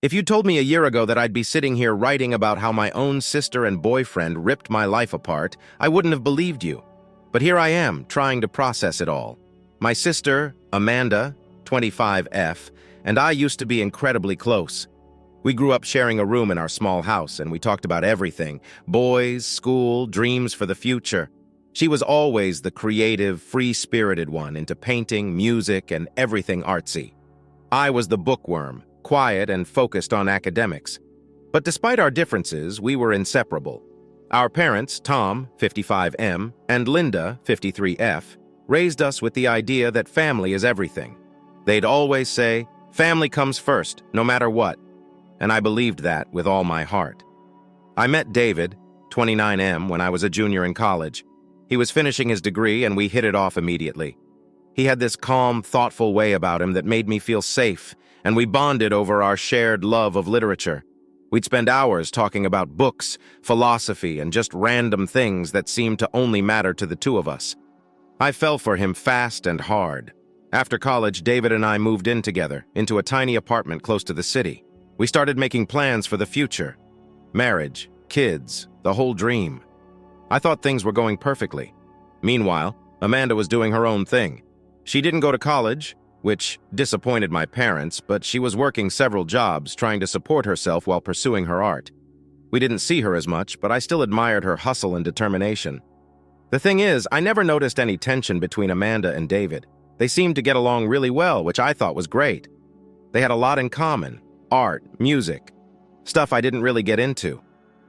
If you told me a year ago that I'd be sitting here writing about how my own sister and boyfriend ripped my life apart, I wouldn't have believed you. But here I am, trying to process it all. My sister, Amanda, 25F, and I used to be incredibly close. We grew up sharing a room in our small house, and we talked about everything: boys, school, dreams for the future. She was always the creative, free-spirited one, into painting, music, and everything artsy. I was the bookworm, quiet and focused on academics. But despite our differences, we were inseparable. Our parents, Tom, 55M, and Linda, 53F, raised us with the idea that family is everything. They'd always say, "Family comes first, no matter what." And I believed that with all my heart. I met David, 29M, when I was a junior in college. He was finishing his degree, and we hit it off immediately. He had this calm, thoughtful way about him that made me feel safe, and we bonded over our shared love of literature. We'd spend hours talking about books, philosophy, and just random things that seemed to only matter to the two of us. I fell for him fast and hard. After college, David and I moved in together, into a tiny apartment close to the city. We started making plans for the future. Marriage, kids, the whole dream. I thought things were going perfectly. Meanwhile, Amanda was doing her own thing. She didn't go to college, which disappointed my parents, but she was working several jobs, trying to support herself while pursuing her art. We didn't see her as much, but I still admired her hustle and determination. The thing is, I never noticed any tension between Amanda and David. They seemed to get along really well, which I thought was great. They had a lot in common: art, music, stuff I didn't really get into.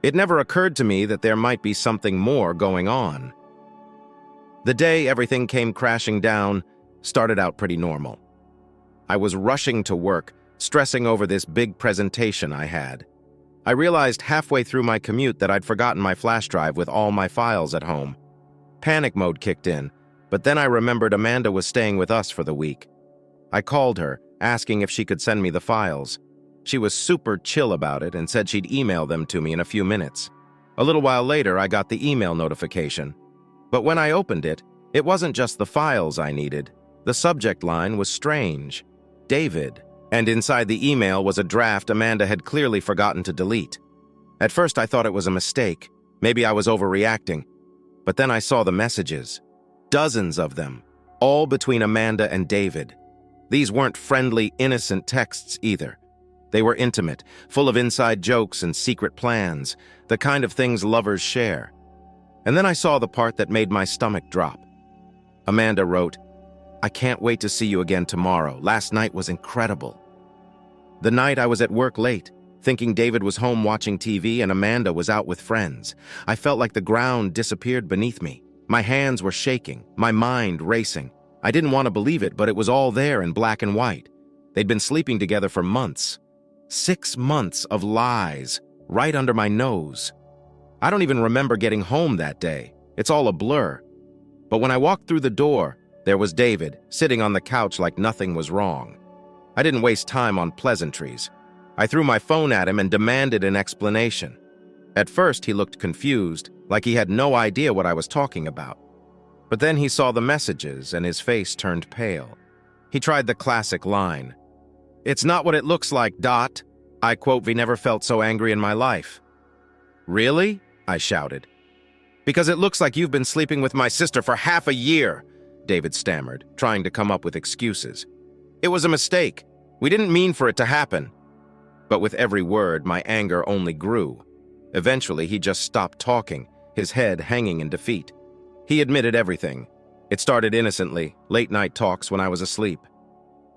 It never occurred to me that there might be something more going on. The day everything came crashing down started out pretty normal. I was rushing to work, stressing over this big presentation I had. I realized halfway through my commute that I'd forgotten my flash drive with all my files at home. Panic mode kicked in, but then I remembered Amanda was staying with us for the week. I called her, asking if she could send me the files. She was super chill about it and said she'd email them to me in a few minutes. A little while later, I got the email notification. But when I opened it, it wasn't just the files I needed. The subject line was strange: David. And inside the email was a draft Amanda had clearly forgotten to delete. At first, I thought it was a mistake. Maybe I was overreacting. But then I saw the messages. Dozens of them, all between Amanda and David. These weren't friendly, innocent texts either. They were intimate, full of inside jokes and secret plans, the kind of things lovers share. And then I saw the part that made my stomach drop. Amanda wrote, "I can't wait to see you again tomorrow. Last night was incredible." The night I was at work late, thinking David was home watching TV and Amanda was out with friends. I felt like the ground disappeared beneath me. My hands were shaking, my mind racing. I didn't want to believe it, but it was all there in black and white. They'd been sleeping together for months. 6 months of lies, right under my nose. I don't even remember getting home that day. It's all a blur. But when I walked through the door, there was David, sitting on the couch like nothing was wrong. I didn't waste time on pleasantries. I threw my phone at him and demanded an explanation. At first, he looked confused, like he had no idea what I was talking about. But then he saw the messages and his face turned pale. He tried the classic line, "It's not what it looks like, Dot." I quote, "We never felt so angry in my life." "Really?" I shouted. "Because it looks like you've been sleeping with my sister for half a year," David stammered, trying to come up with excuses. "It was a mistake. We didn't mean for it to happen." But with every word, my anger only grew. Eventually, he just stopped talking, his head hanging in defeat. He admitted everything. It started innocently, late-night talks when I was asleep.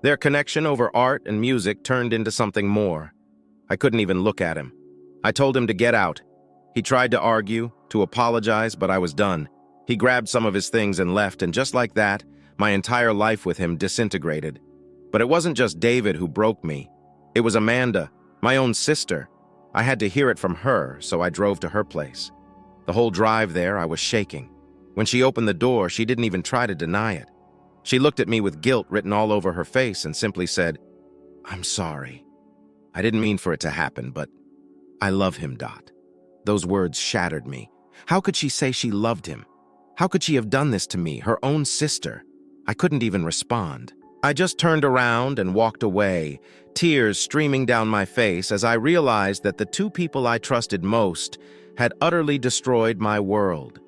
Their connection over art and music turned into something more. I couldn't even look at him. I told him to get out. He tried to argue, to apologize, but I was done. He grabbed some of his things and left, and just like that, my entire life with him disintegrated. But it wasn't just David who broke me. It was Amanda, my own sister. I had to hear it from her, so I drove to her place. The whole drive there, I was shaking. When she opened the door, she didn't even try to deny it. She looked at me with guilt written all over her face and simply said, "I'm sorry. I didn't mean for it to happen, but I love him, Dot." Those words shattered me. How could she say she loved him? How could she have done this to me, her own sister? I couldn't even respond. I just turned around and walked away, tears streaming down my face as I realized that the two people I trusted most had utterly destroyed my world.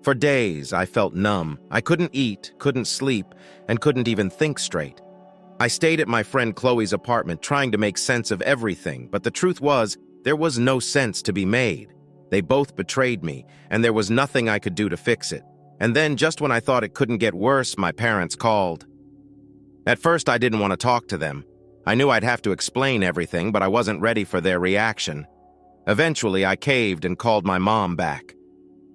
For days, I felt numb. I couldn't eat, couldn't sleep, and couldn't even think straight. I stayed at my friend Chloe's apartment trying to make sense of everything, but the truth was, there was no sense to be made. They both betrayed me, and there was nothing I could do to fix it. And then, just when I thought it couldn't get worse, my parents called. At first, I didn't want to talk to them. I knew I'd have to explain everything, but I wasn't ready for their reaction. Eventually, I caved and called my mom back.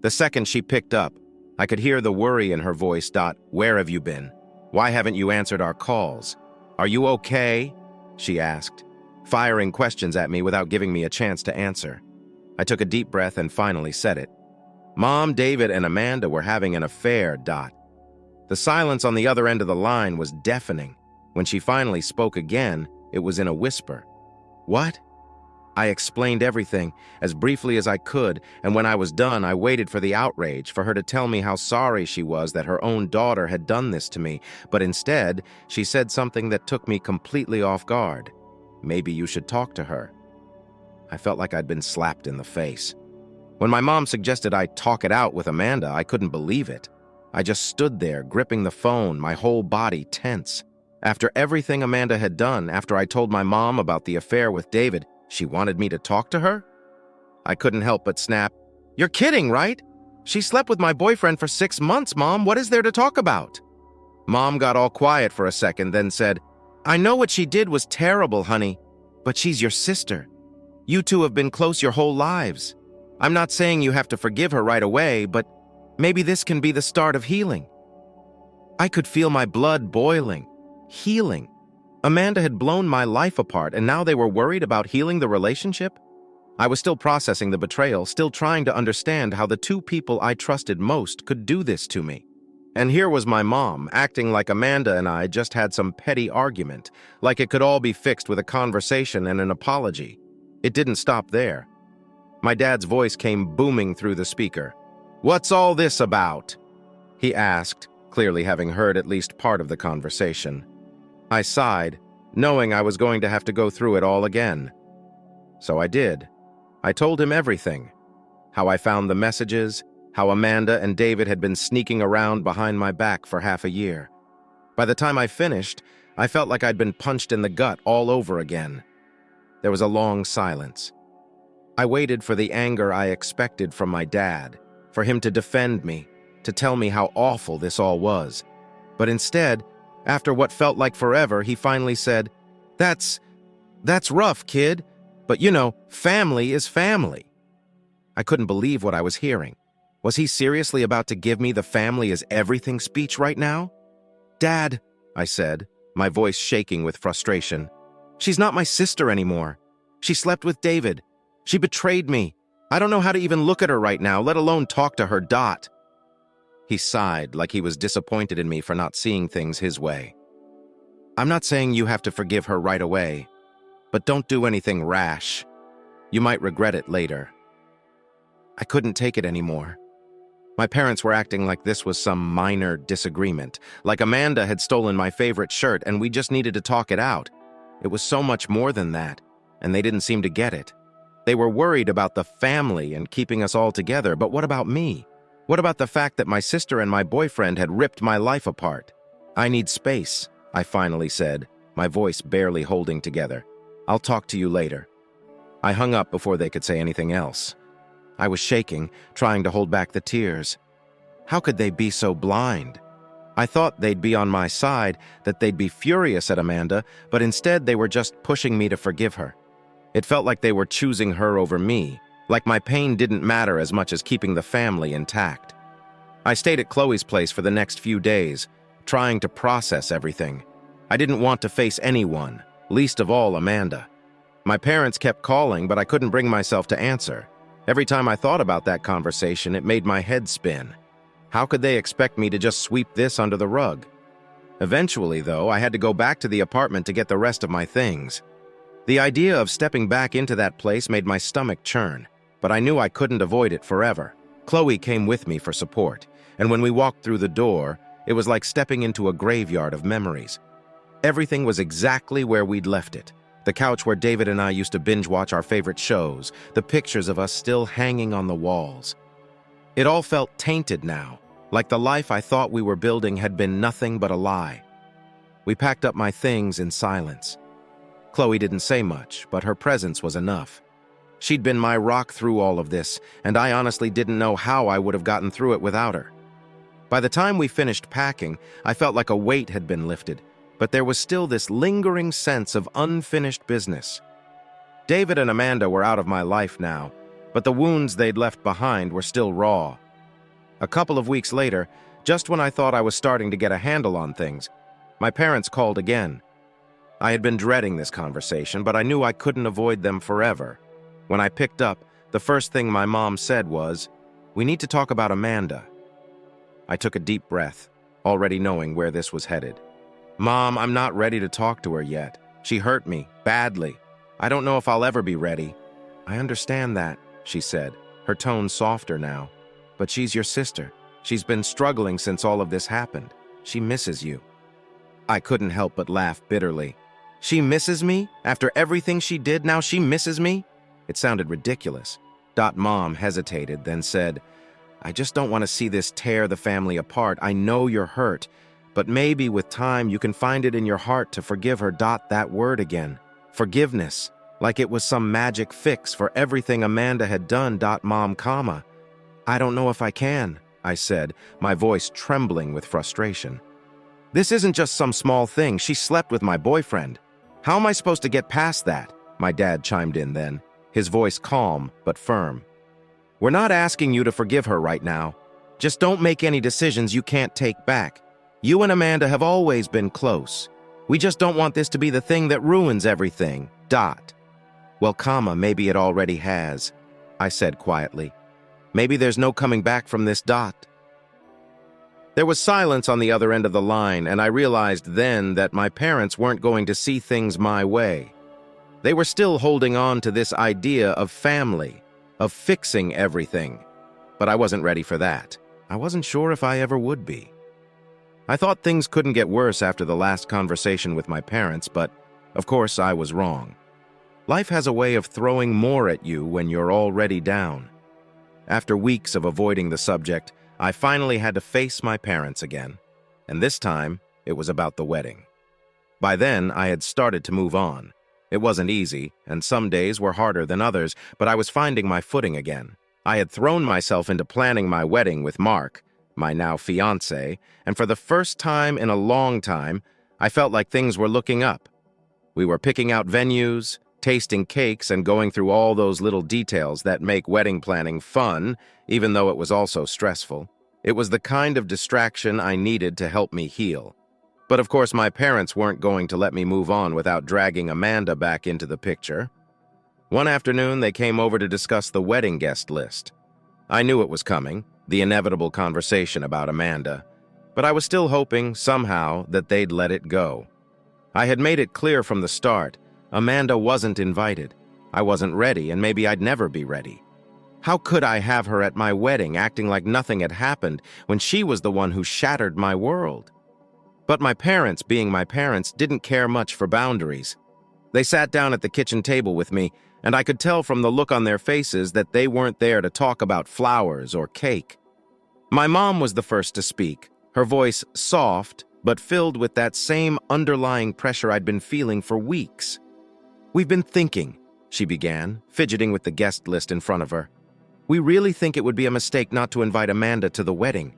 The second she picked up, I could hear the worry in her voice. "Where have you been? Why haven't you answered our calls? Are you okay?" she asked, firing questions at me without giving me a chance to answer. I took a deep breath and finally said it. Mom, David, and Amanda were having an affair. The silence on the other end of the line was deafening. When she finally spoke again, it was in a whisper. "What?" I explained everything, as briefly as I could, and when I was done, I waited for the outrage, for her to tell me how sorry she was that her own daughter had done this to me, but instead, she said something that took me completely off guard. "Maybe you should talk to her." I felt like I'd been slapped in the face. When my mom suggested I talk it out with Amanda, I couldn't believe it. I just stood there, gripping the phone, my whole body tense. After everything Amanda had done, after I told my mom about the affair with David, she wanted me to talk to her? I couldn't help but snap, "You're kidding, right? She slept with my boyfriend for 6 months, Mom. What is there to talk about?" Mom got all quiet for a second, then said, "I know what she did was terrible, honey, but she's your sister. You two have been close your whole lives. I'm not saying you have to forgive her right away, but maybe this can be the start of healing." I could feel my blood boiling. Healing. Amanda had blown my life apart, and now they were worried about healing the relationship? I was still processing the betrayal, still trying to understand how the two people I trusted most could do this to me. And here was my mom, acting like Amanda and I just had some petty argument, like it could all be fixed with a conversation and an apology. It didn't stop there. My dad's voice came booming through the speaker. "What's all this about?" he asked, clearly having heard at least part of the conversation. I sighed, knowing I was going to have to go through it all again. So I did. I told him everything. How I found the messages, how Amanda and David had been sneaking around behind my back for half a year. By the time I finished, I felt like I'd been punched in the gut all over again. There was a long silence. I waited for the anger I expected from my dad, for him to defend me, to tell me how awful this all was. But instead, after what felt like forever, he finally said, That's rough, kid, but you know, family is family." I couldn't believe what I was hearing. Was he seriously about to give me the family is everything speech right now? "Dad," I said, my voice shaking with frustration, "she's not my sister anymore. She slept with David. She betrayed me. I don't know how to even look at her right now, let alone talk to her. He sighed like he was disappointed in me for not seeing things his way. "I'm not saying you have to forgive her right away, but don't do anything rash. You might regret it later." I couldn't take it anymore. My parents were acting like this was some minor disagreement, like Amanda had stolen my favorite shirt and we just needed to talk it out. It was so much more than that, and they didn't seem to get it. They were worried about the family and keeping us all together, but what about me? What about the fact that my sister and my boyfriend had ripped my life apart? "I need space," I finally said, my voice barely holding together. "I'll talk to you later." I hung up before they could say anything else. I was shaking, trying to hold back the tears. How could they be so blind? I thought they'd be on my side, that they'd be furious at Amanda, but instead they were just pushing me to forgive her. It felt like they were choosing her over me, like my pain didn't matter as much as keeping the family intact. I stayed at Chloe's place for the next few days, trying to process everything. I didn't want to face anyone, least of all Amanda. My parents kept calling, but I couldn't bring myself to answer. Every time I thought about that conversation, it made my head spin. How could they expect me to just sweep this under the rug? Eventually, though, I had to go back to the apartment to get the rest of my things. The idea of stepping back into that place made my stomach churn, but I knew I couldn't avoid it forever. Chloe came with me for support, and when we walked through the door, it was like stepping into a graveyard of memories. Everything was exactly where we'd left it. The couch where David and I used to binge-watch our favorite shows, the pictures of us still hanging on the walls. It all felt tainted now, like the life I thought we were building had been nothing but a lie. We packed up my things in silence. Chloe didn't say much, but her presence was enough. She'd been my rock through all of this, and I honestly didn't know how I would have gotten through it without her. By the time we finished packing, I felt like a weight had been lifted, but there was still this lingering sense of unfinished business. David and Amanda were out of my life now, but the wounds they'd left behind were still raw. A couple of weeks later, just when I thought I was starting to get a handle on things, my parents called again. I had been dreading this conversation, but I knew I couldn't avoid them forever. When I picked up, the first thing my mom said was, "We need to talk about Amanda." I took a deep breath, already knowing where this was headed. "Mom, I'm not ready to talk to her yet. She hurt me, badly. I don't know if I'll ever be ready." "I understand that," she said, her tone softer now. "But she's your sister. She's been struggling since all of this happened. She misses you." I couldn't help but laugh bitterly. She misses me? After everything she did, now she misses me? It sounded ridiculous. Mom hesitated, then said, "I just don't want to see this tear the family apart. I know you're hurt, but maybe with time you can find it in your heart to forgive her. That word again. Forgiveness. Like it was some magic fix for everything Amanda had done. Mom, comma. I don't know if I can," I said, my voice trembling with frustration. "This isn't just some small thing. She slept with my boyfriend. How am I supposed to get past that?" My dad chimed in then, his voice calm but firm. "We're not asking you to forgive her right now. Just don't make any decisions you can't take back. You and Amanda have always been close. We just don't want this to be the thing that ruins everything. Well, comma, maybe it already has," I said quietly. "Maybe there's no coming back from this. There was silence on the other end of the line, and I realized then that my parents weren't going to see things my way. They were still holding on to this idea of family, of fixing everything. But I wasn't ready for that. I wasn't sure if I ever would be. I thought things couldn't get worse after the last conversation with my parents, but of course I was wrong. Life has a way of throwing more at you when you're already down. After weeks of avoiding the subject, I finally had to face my parents again, and this time it was about the wedding. By then, I had started to move on. It wasn't easy, and some days were harder than others, but I was finding my footing again. I had thrown myself into planning my wedding with Mark, my now fiancé, and for the first time in a long time, I felt like things were looking up. We were picking out venues, tasting cakes, and going through all those little details that make wedding planning fun, even though it was also stressful. It was the kind of distraction I needed to help me heal. But of course, my parents weren't going to let me move on without dragging Amanda back into the picture. One afternoon, they came over to discuss the wedding guest list. I knew it was coming, the inevitable conversation about Amanda, but I was still hoping, somehow, that they'd let it go. I had made it clear from the start, Amanda wasn't invited. I wasn't ready, and maybe I'd never be ready. How could I have her at my wedding acting like nothing had happened when she was the one who shattered my world? But my parents, being my parents, didn't care much for boundaries. They sat down at the kitchen table with me, and I could tell from the look on their faces that they weren't there to talk about flowers or cake. My mom was the first to speak, her voice soft, but filled with that same underlying pressure I'd been feeling for weeks. "We've been thinking," she began, fidgeting with the guest list in front of her. "We really think it would be a mistake not to invite Amanda to the wedding."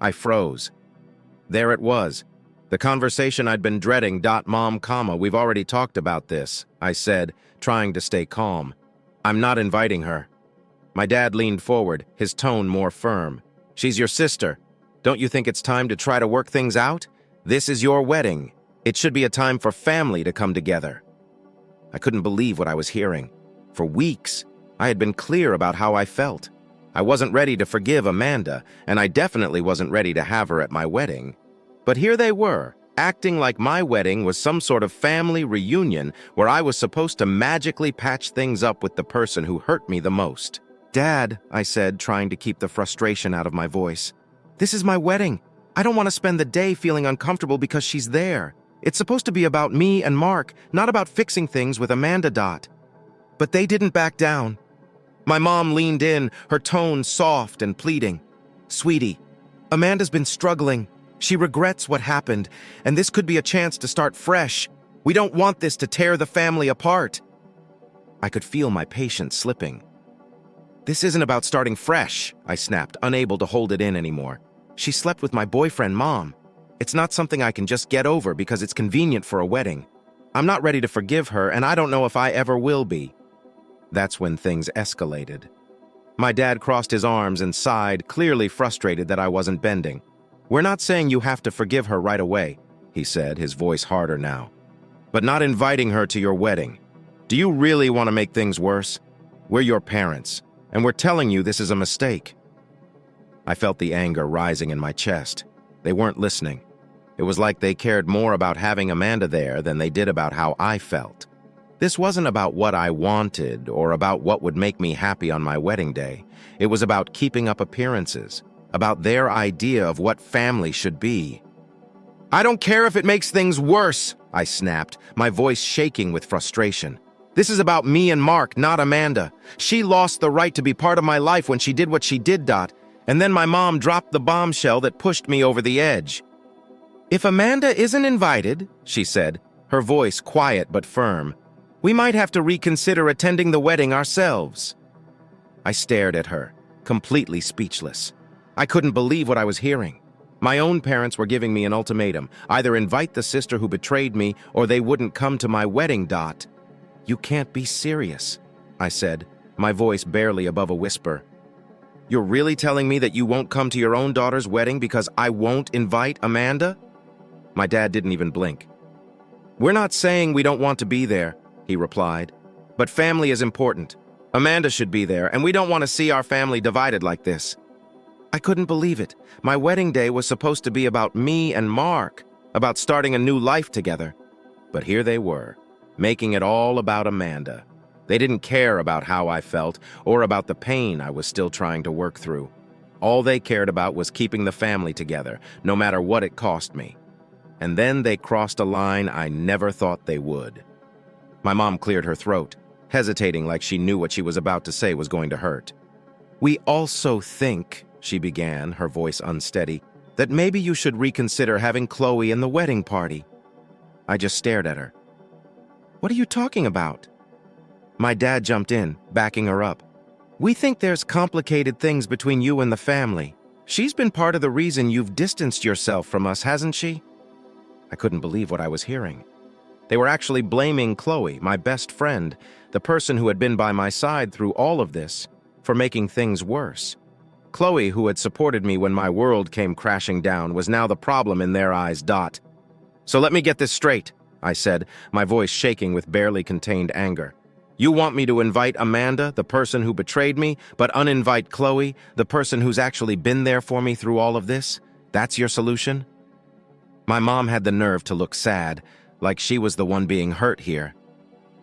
I froze. There it was. The conversation I'd been dreading. Mom, comma, we've already talked about this, I said, trying to stay calm. "I'm not inviting her." My dad leaned forward, his tone more firm. "She's your sister. Don't you think it's time to try to work things out? This is your wedding. It should be a time for family to come together." I couldn't believe what I was hearing. For weeks, I had been clear about how I felt. I wasn't ready to forgive Amanda, and I definitely wasn't ready to have her at my wedding. But here they were, acting like my wedding was some sort of family reunion where I was supposed to magically patch things up with the person who hurt me the most. "Dad," I said, trying to keep the frustration out of my voice, "this is my wedding. I don't want to spend the day feeling uncomfortable because she's there. It's supposed to be about me and Mark, not about fixing things with Amanda. But they didn't back down. My mom leaned in, her tone soft and pleading. Sweetie, Amanda's been struggling. She regrets what happened, and this could be a chance to start fresh. We don't want this to tear the family apart. I could feel my patience slipping. This isn't about starting fresh, I snapped, unable to hold it in anymore. She slept with my boyfriend, Mom. It's not something I can just get over because it's convenient for a wedding. I'm not ready to forgive her, and I don't know if I ever will be. That's when things escalated. My dad crossed his arms and sighed, clearly frustrated that I wasn't bending. We're not saying you have to forgive her right away, he said, his voice harder now. But not inviting her to your wedding. Do you really want to make things worse? We're your parents, and we're telling you this is a mistake. I felt the anger rising in my chest. They weren't listening. It was like they cared more about having Amanda there than they did about how I felt. This wasn't about what I wanted or about what would make me happy on my wedding day. It was about keeping up appearances, about their idea of what family should be. I don't care if it makes things worse, I snapped, my voice shaking with frustration. This is about me and Mark, not Amanda. She lost the right to be part of my life when she did what she did, and then my mom dropped the bombshell that pushed me over the edge. If Amanda isn't invited, she said, her voice quiet but firm, we might have to reconsider attending the wedding ourselves. I stared at her, completely speechless. I couldn't believe what I was hearing. My own parents were giving me an ultimatum, either invite the sister who betrayed me or they wouldn't come to my wedding. You can't be serious, I said, my voice barely above a whisper. You're really telling me that you won't come to your own daughter's wedding because I won't invite Amanda? My dad didn't even blink. We're not saying we don't want to be there, he replied, but family is important. Amanda should be there, and we don't want to see our family divided like this. I couldn't believe it. My wedding day was supposed to be about me and Mark, about starting a new life together. But here they were, making it all about Amanda. They didn't care about how I felt or about the pain I was still trying to work through. All they cared about was keeping the family together, no matter what it cost me. And then they crossed a line I never thought they would. My mom cleared her throat, hesitating like she knew what she was about to say was going to hurt. We also think, she began, her voice unsteady, that maybe you should reconsider having Chloe in the wedding party. I just stared at her. What are you talking about? My dad jumped in, backing her up. We think there's complicated things between you and the family. She's been part of the reason you've distanced yourself from us, hasn't she? I couldn't believe what I was hearing. They were actually blaming Chloe, my best friend, the person who had been by my side through all of this, for making things worse. Chloe, who had supported me when my world came crashing down, was now the problem in their eyes. So let me get this straight, I said, my voice shaking with barely contained anger. You want me to invite Amanda, the person who betrayed me, but uninvite Chloe, the person who's actually been there for me through all of this? That's your solution? My mom had the nerve to look sad, like she was the one being hurt here.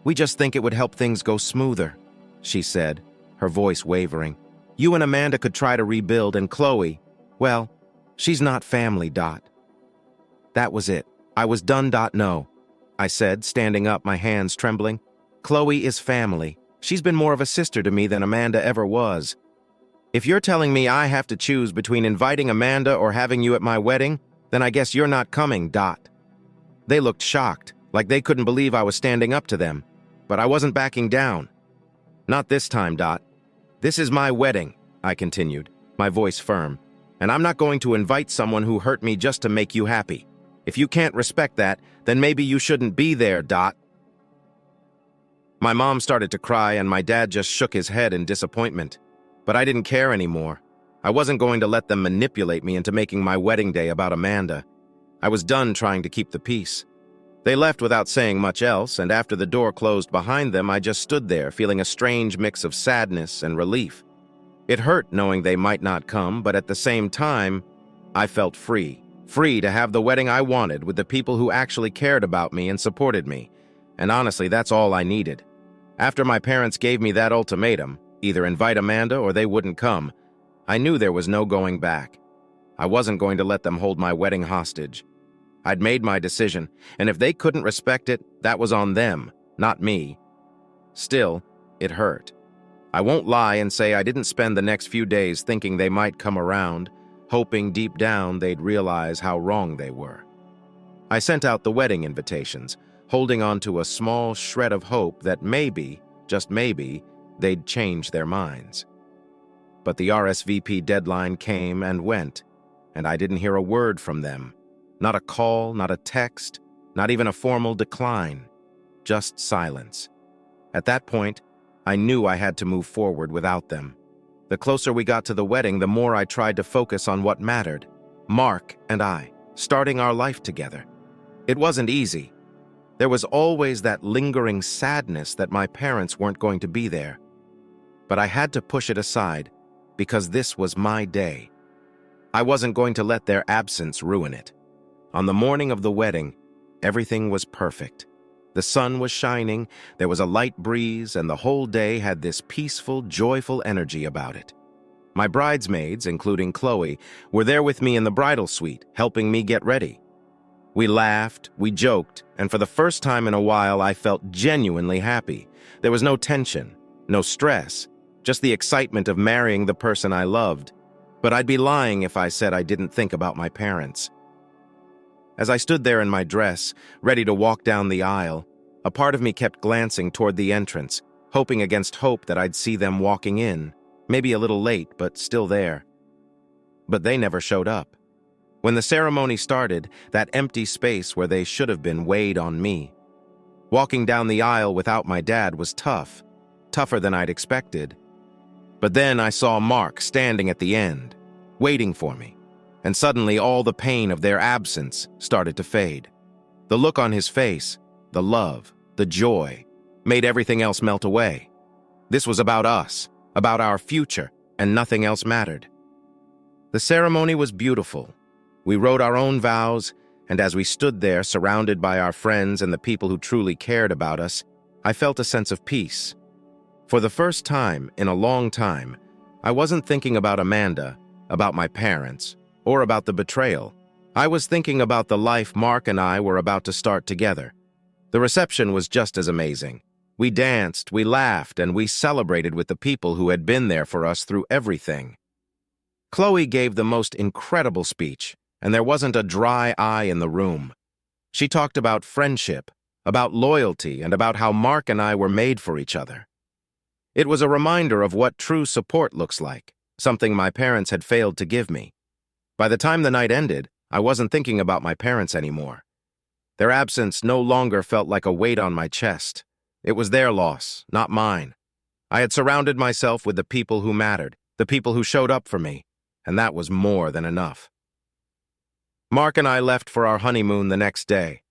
We just think it would help things go smoother, she said, her voice wavering. You and Amanda could try to rebuild, and Chloe, well, she's not family. That was it. I was done. No, I said, standing up, my hands trembling. Chloe is family. She's been more of a sister to me than Amanda ever was. If you're telling me I have to choose between inviting Amanda or having you at my wedding, then I guess you're not coming. They looked shocked, like they couldn't believe I was standing up to them. But I wasn't backing down. Not this time. This is my wedding, I continued, my voice firm. And I'm not going to invite someone who hurt me just to make you happy. If you can't respect that, then maybe you shouldn't be there. My mom started to cry, and my dad just shook his head in disappointment. But I didn't care anymore. I wasn't going to let them manipulate me into making my wedding day about Amanda. I was done trying to keep the peace. They left without saying much else, and after the door closed behind them, I just stood there, feeling a strange mix of sadness and relief. It hurt knowing they might not come, but at the same time, I felt free. Free to have the wedding I wanted with the people who actually cared about me and supported me. And honestly, that's all I needed. After my parents gave me that ultimatum, either invite Amanda or they wouldn't come, I knew there was no going back. I wasn't going to let them hold my wedding hostage. I'd made my decision, and if they couldn't respect it, that was on them, not me. Still, it hurt. I won't lie and say I didn't spend the next few days thinking they might come around, hoping deep down they'd realize how wrong they were. I sent out the wedding invitations, holding on to a small shred of hope that maybe, just maybe, they'd change their minds. But the RSVP deadline came and went, and I didn't hear a word from them. Not a call, not a text, not even a formal decline. Just silence. At that point, I knew I had to move forward without them. The closer we got to the wedding, the more I tried to focus on what mattered. Mark and I, starting our life together. It wasn't easy. There was always that lingering sadness that my parents weren't going to be there. But I had to push it aside, because this was my day. I wasn't going to let their absence ruin it. On the morning of the wedding, everything was perfect. The sun was shining, there was a light breeze, and the whole day had this peaceful, joyful energy about it. My bridesmaids, including Chloe, were there with me in the bridal suite, helping me get ready. We laughed, we joked, and for the first time in a while, I felt genuinely happy. There was no tension, no stress, just the excitement of marrying the person I loved. But I'd be lying if I said I didn't think about my parents. As I stood there in my dress, ready to walk down the aisle, a part of me kept glancing toward the entrance, hoping against hope that I'd see them walking in, maybe a little late, but still there. But they never showed up. When the ceremony started, that empty space where they should have been weighed on me. Walking down the aisle without my dad was tough, tougher than I'd expected. But then I saw Mark standing at the end, waiting for me. And suddenly all the pain of their absence started to fade. The look on his face, the love, the joy, made everything else melt away. This was about us, about our future, and nothing else mattered. The ceremony was beautiful. We wrote our own vows, and as we stood there surrounded by our friends and the people who truly cared about us, I felt a sense of peace. For the first time in a long time, I wasn't thinking about Amanda, about my parents, or about the betrayal. I was thinking about the life Mark and I were about to start together. The reception was just as amazing. We danced, we laughed, and we celebrated with the people who had been there for us through everything. Chloe gave the most incredible speech, and there wasn't a dry eye in the room. She talked about friendship, about loyalty, and about how Mark and I were made for each other. It was a reminder of what true support looks like, something my parents had failed to give me. By the time the night ended, I wasn't thinking about my parents anymore. Their absence no longer felt like a weight on my chest. It was their loss, not mine. I had surrounded myself with the people who mattered, the people who showed up for me, and that was more than enough. Mark and I left for our honeymoon the next day.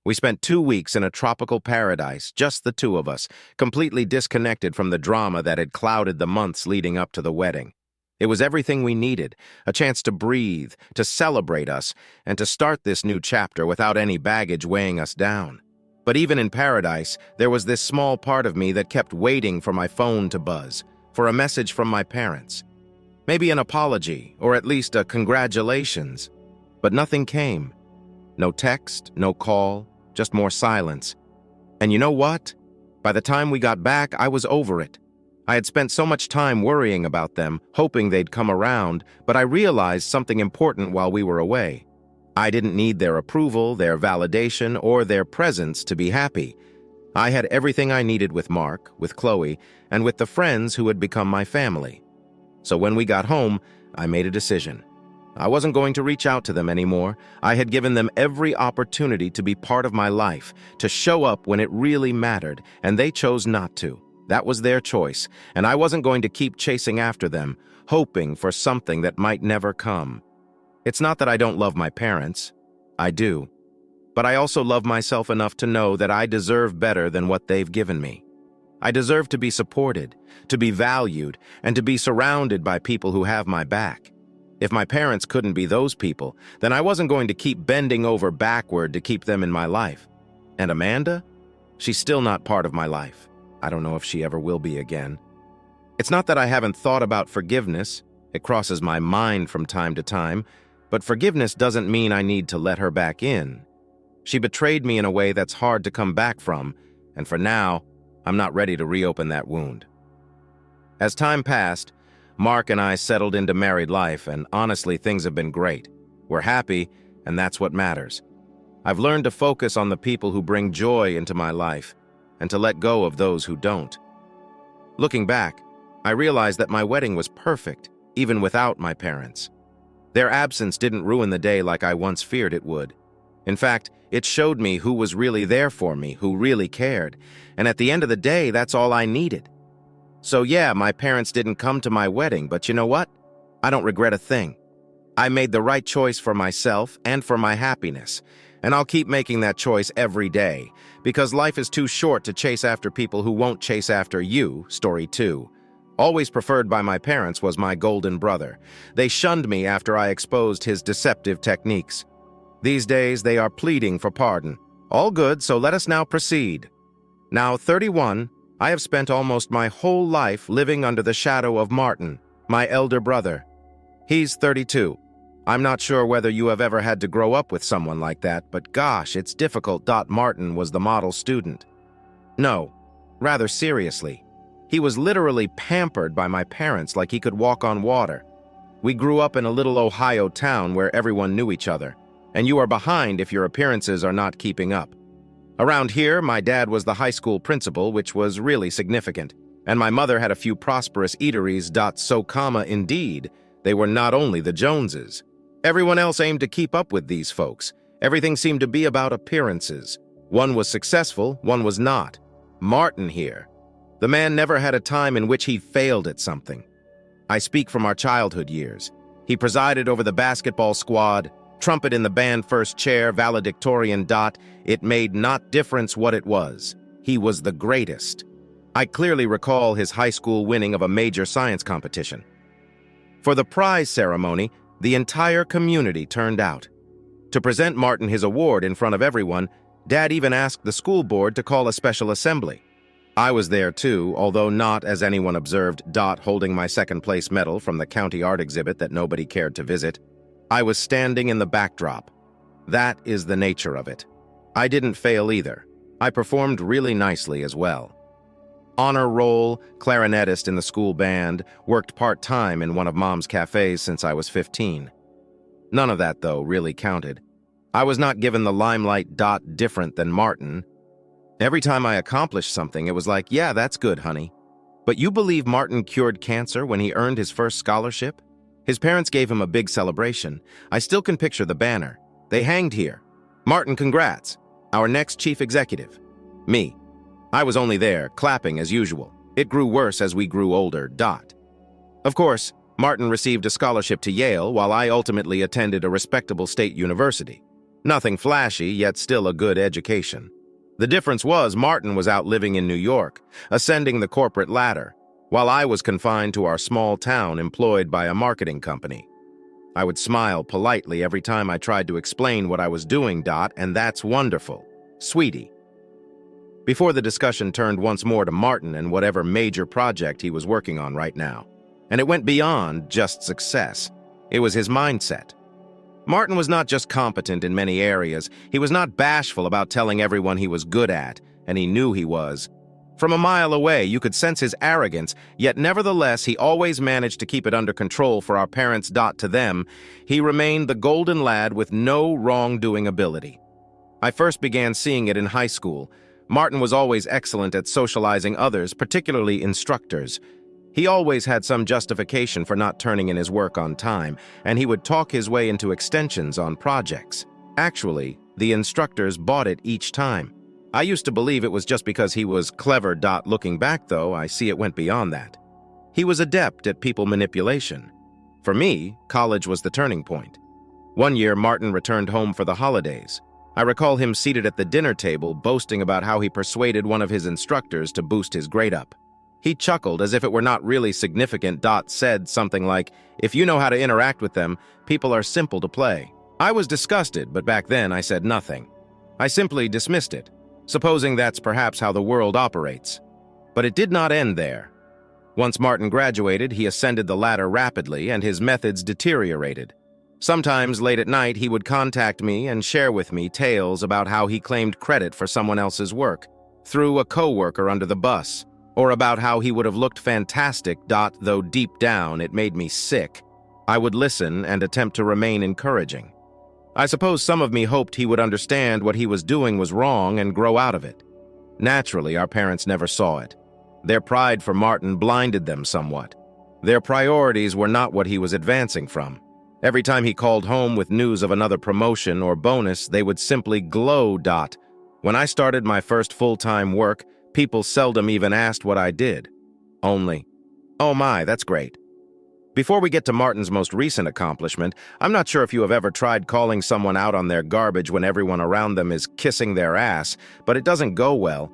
We spent 2 weeks in a tropical paradise, just the two of us, completely disconnected from the drama that had clouded the months leading up to the wedding. It was everything we needed, a chance to breathe, to celebrate us, and to start this new chapter without any baggage weighing us down. But even in paradise, there was this small part of me that kept waiting for my phone to buzz, for a message from my parents. Maybe an apology, or at least a congratulations. But nothing came. No text, no call, just more silence. And you know what? By the time we got back, I was over it. I had spent so much time worrying about them, hoping they'd come around, but I realized something important while we were away. I didn't need their approval, their validation, or their presence to be happy. I had everything I needed with Mark, with Chloe, and with the friends who had become my family. So when we got home, I made a decision. I wasn't going to reach out to them anymore. I had given them every opportunity to be part of my life, to show up when it really mattered, and they chose not to. That was their choice, and I wasn't going to keep chasing after them, hoping for something that might never come. It's not that I don't love my parents. I do. But I also love myself enough to know that I deserve better than what they've given me. I deserve to be supported, to be valued, and to be surrounded by people who have my back. If my parents couldn't be those people, then I wasn't going to keep bending over backward to keep them in my life. And Amanda? She's still not part of my life. I don't know if she ever will be again. It's not that I haven't thought about forgiveness. It crosses my mind from time to time. But forgiveness doesn't mean I need to let her back in. She betrayed me in a way that's hard to come back from, and for now, I'm not ready to reopen that wound. As time passed, Mark and I settled into married life, and honestly, things have been great. We're happy, and that's what matters. I've learned to focus on the people who bring joy into my life, and to let go of those who don't. Looking back, I realized that my wedding was perfect, even without my parents. Their absence didn't ruin the day like I once feared it would. In fact, it showed me who was really there for me, who really cared, and at the end of the day, that's all I needed. So yeah, my parents didn't come to my wedding, but you know what? I don't regret a thing. I made the right choice for myself and for my happiness, and I'll keep making that choice every day, because life is too short to chase after people who won't chase after you. Story 2. Always preferred by my parents was my golden brother. They shunned me after I exposed his deceptive techniques. These days, they are pleading for pardon. All good, so let us now proceed. Now 31, I have spent almost my whole life living under the shadow of Martin, my elder brother. He's 32. I'm not sure whether you have ever had to grow up with someone like that, but gosh, it's difficult. Martin was the model student. No, rather seriously. He was literally pampered by my parents like he could walk on water. We grew up in a little Ohio town where everyone knew each other, and you are behind if your appearances are not keeping up. Around here, my dad was the high school principal, which was really significant, and my mother had a few prosperous eateries. Indeed, they were not only the Joneses. Everyone else aimed to keep up with these folks. Everything seemed to be about appearances. One was successful, one was not. Martin here. The man never had a time in which he failed at something. I speak from our childhood years. He presided over the basketball squad, trumpet in the band first chair, valedictorian. It made not difference what it was. He was the greatest. I clearly recall his high school winning of a major science competition. For the prize ceremony, the entire community turned out. To present Martin his award in front of everyone, Dad even asked the school board to call a special assembly. I was there too, although not, as anyone observed, holding my second-place medal from the county art exhibit that nobody cared to visit. I was standing in the backdrop. That is the nature of it. I didn't fail either. I performed really nicely as well. Honor roll, clarinetist in the school band, worked part-time in one of Mom's cafes since I was 15. None of that, though, really counted. I was not given the limelight. Different than Martin. Every time I accomplished something, it was like, yeah, that's good, honey. But you believe Martin cured cancer when he earned his first scholarship? His parents gave him a big celebration. I still can picture the banner. They hanged here. Martin, congrats. Our next chief executive. Me. I was only there, clapping as usual. It grew worse as we grew older. Of course, Martin received a scholarship to Yale, while I ultimately attended a respectable state university. Nothing flashy, yet still a good education. The difference was Martin was out living in New York, ascending the corporate ladder, while I was confined to our small town employed by a marketing company. I would smile politely every time I tried to explain what I was doing. And that's wonderful. Sweetie. Before the discussion turned once more to Martin and whatever major project he was working on right now. And it went beyond just success. It was his mindset. Martin was not just competent in many areas, he was not bashful about telling everyone he was good at, and he knew he was. From a mile away, you could sense his arrogance, yet nevertheless, he always managed to keep it under control for our parents. To them, he remained the golden lad with no wrongdoing ability. I first began seeing it in high school. Martin was always excellent at socializing others, particularly instructors. He always had some justification for not turning in his work on time, and he would talk his way into extensions on projects. Actually, the instructors bought it each time. I used to believe it was just because he was clever. Looking back, though, I see it went beyond that. He was adept at people manipulation. For me, college was the turning point. One year, Martin returned home for the holidays. I recall him seated at the dinner table, boasting about how he persuaded one of his instructors to boost his grade up. He chuckled as if it were not really significant. Said something like, "If you know how to interact with them, people are simple to play." I was disgusted, but back then I said nothing. I simply dismissed it, supposing that's perhaps how the world operates. But it did not end there. Once Martin graduated, he ascended the ladder rapidly and his methods deteriorated. Sometimes late at night, he would contact me and share with me tales about how he claimed credit for someone else's work, threw a coworker under the bus, or about how he would have looked fantastic, though deep down it made me sick. I would listen and attempt to remain encouraging. I suppose some of me hoped he would understand what he was doing was wrong and grow out of it. Naturally, our parents never saw it. Their pride for Martin blinded them somewhat. Their priorities were not what he was advancing from. Every time he called home with news of another promotion or bonus, they would simply glow. When I started my first full-time work, people seldom even asked what I did. Only, "Oh my, that's great." Before we get to Martin's most recent accomplishment, I'm not sure if you have ever tried calling someone out on their garbage when everyone around them is kissing their ass, but it doesn't go well.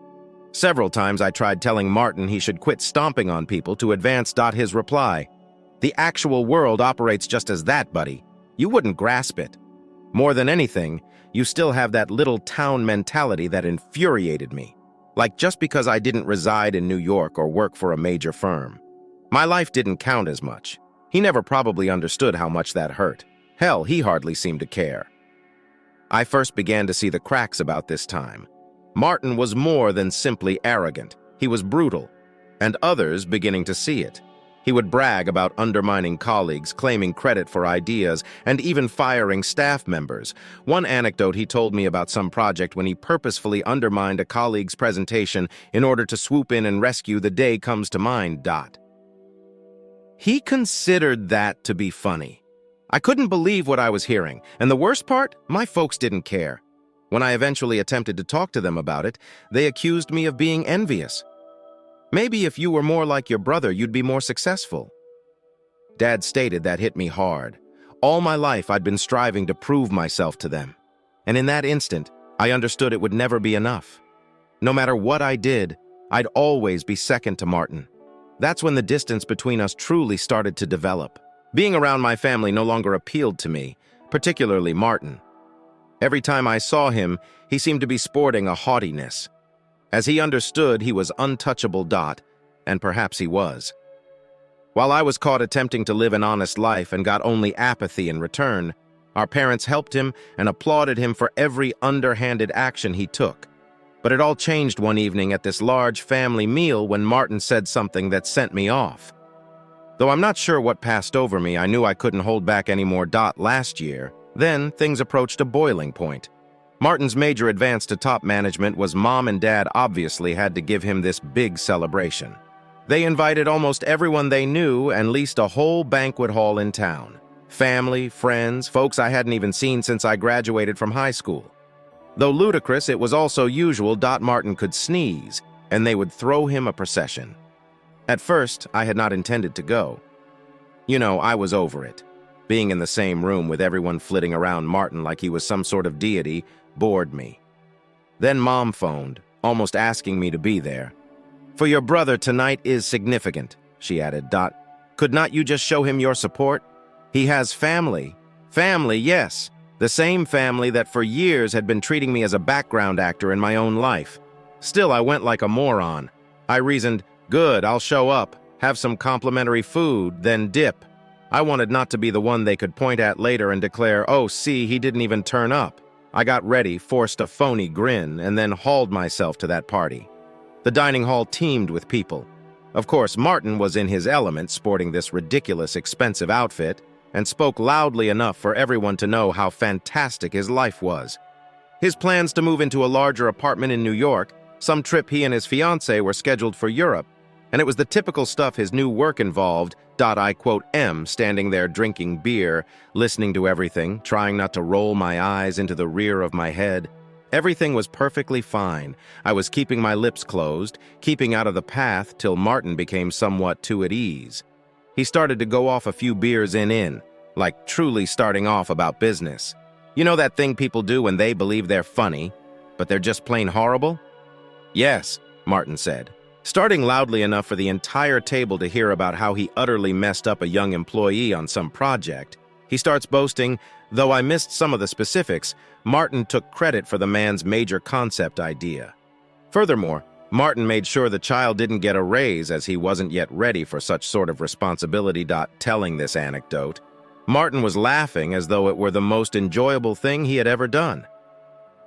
Several times I tried telling Martin he should quit stomping on people to advance. His reply, "The actual world operates just as that, buddy. You wouldn't grasp it. More than anything, you still have that little town mentality that infuriated me. Like just because I didn't reside in New York or work for a major firm. My life didn't count as much. He never probably understood how much that hurt. Hell, he hardly seemed to care." I first began to see the cracks about this time. Martin was more than simply arrogant. He was brutal, and others beginning to see it. He would brag about undermining colleagues, claiming credit for ideas, and even firing staff members. One anecdote he told me about some project when he purposefully undermined a colleague's presentation in order to swoop in and rescue the day comes to mind. He considered that to be funny. I couldn't believe what I was hearing, and the worst part, my folks didn't care. When I eventually attempted to talk to them about it, they accused me of being envious. "Maybe if you were more like your brother, you'd be more successful." Dad stated that hit me hard. All my life, I'd been striving to prove myself to them. And in that instant, I understood it would never be enough. No matter what I did, I'd always be second to Martin. That's when the distance between us truly started to develop. Being around my family no longer appealed to me, particularly Martin. Every time I saw him, he seemed to be sporting a haughtiness. As he understood he was untouchable. And perhaps he was. While I was caught attempting to live an honest life and got only apathy in return, our parents helped him and applauded him for every underhanded action he took. But it all changed one evening at this large family meal when Martin said something that sent me off. Though I'm not sure what passed over me, I knew I couldn't hold back anymore. Last year, then things approached a boiling point. Martin's major advance to top management was Mom and Dad obviously had to give him this big celebration. They invited almost everyone they knew and leased a whole banquet hall in town. Family, friends, folks I hadn't even seen since I graduated from high school. Though ludicrous, it was also usual. Martin could sneeze, and they would throw him a procession. At first, I had not intended to go. I was over it. Being in the same room with everyone flitting around Martin like he was some sort of deity bored me. Then Mom phoned, almost asking me to be there. "For your brother, tonight is significant," she added. "Could not you just show him your support? He has family." Family, yes. The same family that for years had been treating me as a background actor in my own life. Still, I went like a moron. I reasoned, good, I'll show up, have some complimentary food, then dip. I wanted not to be the one they could point at later and declare, "Oh, see, he didn't even turn up." I got ready, forced a phony grin, and then hauled myself to that party. The dining hall teemed with people. Of course, Martin was in his element, sporting this ridiculous, expensive outfit, and spoke loudly enough for everyone to know how fantastic his life was. His plans to move into a larger apartment in New York, some trip he and his fiancée were scheduled for Europe, and it was the typical stuff his new work involved. I quote standing there drinking beer, listening to everything, trying not to roll my eyes into the rear of my head. Everything was perfectly fine. I was keeping my lips closed, keeping out of the path till Martin became somewhat too at ease. He started to go off a few beers in, like truly starting off about business. You know that thing people do when they believe they're funny, but they're just plain horrible? "Yes," Martin said, starting loudly enough for the entire table to hear about how he utterly messed up a young employee on some project. He starts boasting, though I missed some of the specifics, Martin took credit for the man's major concept idea. Furthermore, Martin made sure the child didn't get a raise as he wasn't yet ready for such sort of responsibility. Telling this anecdote, Martin was laughing as though it were the most enjoyable thing he had ever done.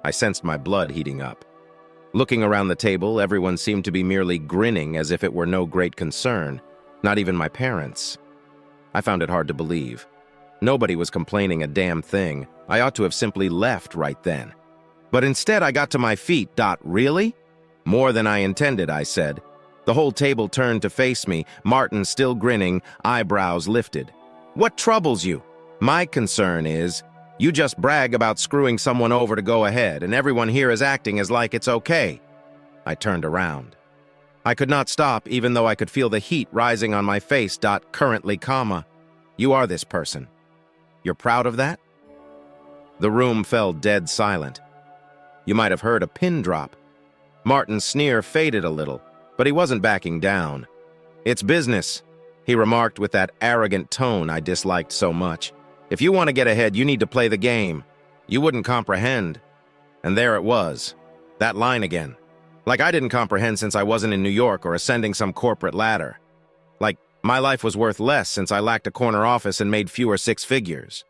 I sensed my blood heating up. Looking around the table, everyone seemed to be merely grinning as if it were no great concern, not even my parents. I found it hard to believe. Nobody was complaining a damn thing. I ought to have simply left right then. But instead, I got to my feet. Really? More than I intended, I said. The whole table turned to face me, Martin still grinning, eyebrows lifted. What troubles you? My concern is, you just brag about screwing someone over to go ahead, and everyone here is acting as like it's okay. I turned around. I could not stop, even though I could feel the heat rising on my face. Currently, you are this person. You're proud of that? The room fell dead silent. You might have heard a pin drop. Martin's sneer faded a little, but he wasn't backing down. It's business, he remarked with that arrogant tone I disliked so much. If you want to get ahead, you need to play the game. You wouldn't comprehend. And there it was. That line again. Like I didn't comprehend since I wasn't in New York or ascending some corporate ladder. Like my life was worth less since I lacked a corner office and made fewer six figures.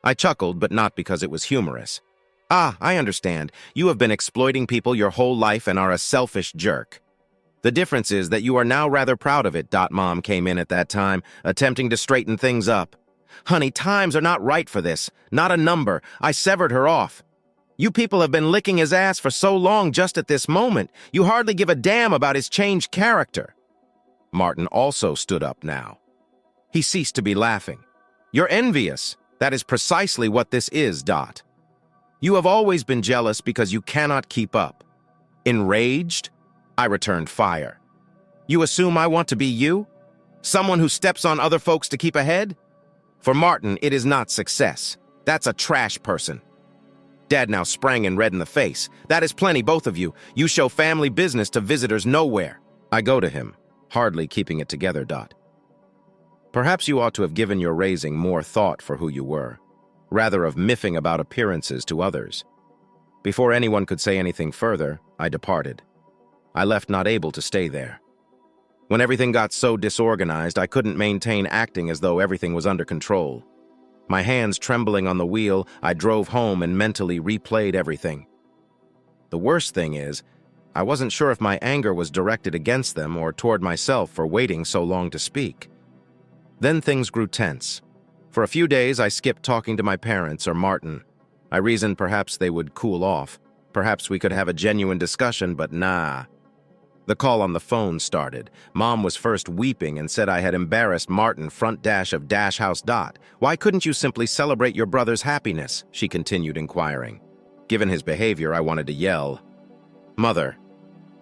I chuckled, but not because it was humorous. Ah, I understand. You have been exploiting people your whole life and are a selfish jerk. The difference is that you are now rather proud of it. Mom came in at that time, attempting to straighten things up. Honey, times are not right for this. Not a number. I severed her off. You people have been licking his ass for so long just at this moment. You hardly give a damn about his changed character. Martin also stood up now. He ceased to be laughing. You're envious. That is precisely what this is. You have always been jealous because you cannot keep up. Enraged? I returned fire. You assume I want to be you? Someone who steps on other folks to keep ahead? For Martin, it is not success. That's a trash person. Dad now sprang and red in the face. That is plenty, both of you. You show family business to visitors nowhere. I go to him, hardly keeping it together. Perhaps you ought to have given your raising more thought for who you were, rather of miffing about appearances to others. Before anyone could say anything further, I departed. I left not able to stay there. When everything got so disorganized, I couldn't maintain acting as though everything was under control. My hands trembling on the wheel, I drove home and mentally replayed everything. The worst thing is, I wasn't sure if my anger was directed against them or toward myself for waiting so long to speak. Then things grew tense. For a few days, I skipped talking to my parents or Martin. I reasoned perhaps they would cool off. Perhaps we could have a genuine discussion, but nah. The call on the phone started. Mom was first weeping and said I had embarrassed Martin front dash of dash house. Why couldn't you simply celebrate your brother's happiness? She continued inquiring. Given his behavior, I wanted to yell, Mother,